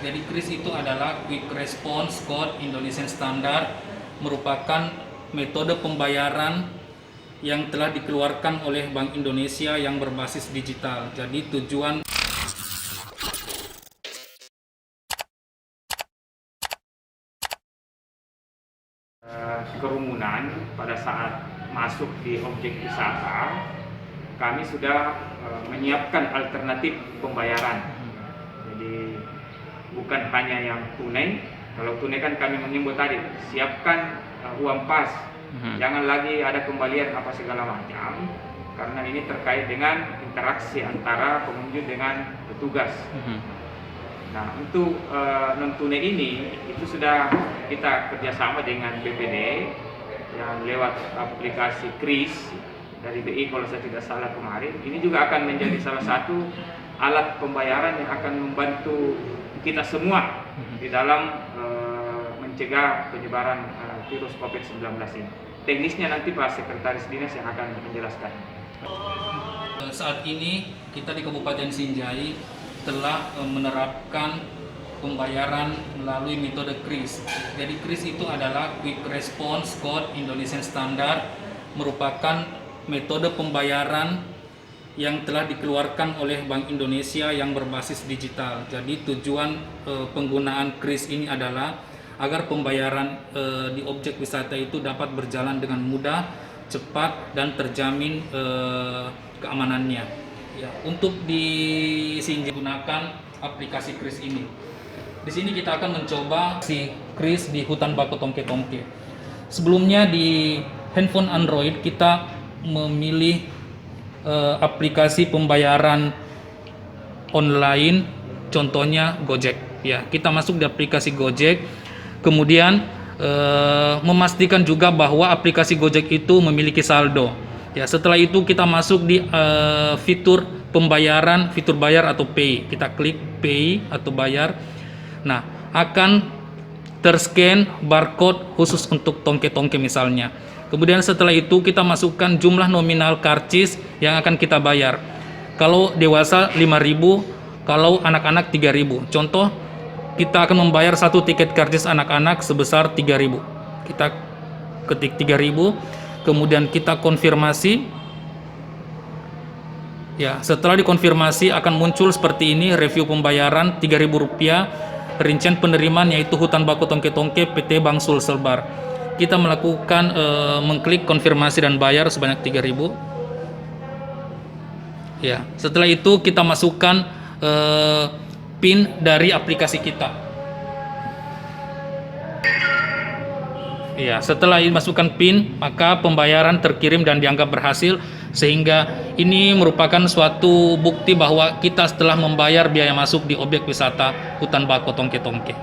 Jadi KRIS itu adalah Quick Response Code Indonesian Standard, merupakan metode pembayaran yang telah dikeluarkan oleh Bank Indonesia yang berbasis digital. Jadi tujuan kerumunan pada saat masuk di objek wisata, kami sudah menyiapkan alternatif pembayaran. Jadi bukan hanya yang tunai. Kalau tunai kan kami mengimbau tadi, siapkan uang pas, jangan lagi ada kembalian apa segala macam, karena ini terkait dengan interaksi antara pengunjung dengan petugas. Nah, untuk non tunai ini itu sudah kita kerjasama dengan BPD yang lewat aplikasi KRIS dari BI kalau saya tidak salah kemarin. Ini juga akan menjadi salah satu alat pembayaran yang akan membantu kita semua di dalam mencegah penyebaran virus COVID-19 ini. Teknisnya nanti Pak Sekretaris Dinas yang akan menjelaskan. saat ini kita di Kabupaten Sinjai telah menerapkan pembayaran melalui metode KRIS. Jadi KRIS itu adalah Quick Response Code Indonesian Standard, merupakan metode pembayaran yang telah dikeluarkan oleh Bank Indonesia yang berbasis digital. Jadi tujuan penggunaan KRIS ini adalah agar pembayaran di objek wisata itu dapat berjalan dengan mudah, cepat, dan terjamin keamanannya. Ya, untuk di Sinjai gunakan aplikasi KRIS ini. Di sini kita akan mencoba si KRIS di hutan bako tongke-tongke. Sebelumnya di handphone Android kita memilih aplikasi pembayaran online, contohnya Gojek. Ya, kita masuk di aplikasi Gojek, kemudian memastikan juga bahwa aplikasi Gojek itu memiliki saldo. Ya, setelah itu kita masuk di fitur pembayaran, fitur bayar atau pay. Kita klik pay atau bayar. Nah, akan terscan barcode khusus untuk tongke-tongke misalnya. Kemudian setelah itu kita masukkan jumlah nominal karcis yang akan kita bayar. Kalau dewasa 5.000, kalau anak-anak 3.000. Contoh, kita akan membayar satu tiket karcis anak-anak sebesar 3.000. Kita ketik 3.000, kemudian kita konfirmasi. Ya, setelah dikonfirmasi akan muncul seperti ini, review pembayaran Rp3.000, rincian penerimaan yaitu hutan bako tongke-tongke PT Bank Sulselbar. Kita melakukan mengklik konfirmasi dan bayar sebanyak 3.000. Ya, setelah itu kita masukkan PIN dari aplikasi kita. Ya, setelah dimasukkan PIN, maka pembayaran terkirim dan dianggap berhasil, sehingga ini merupakan suatu bukti bahwa kita setelah membayar biaya masuk di objek wisata hutan bako tongke-tongke.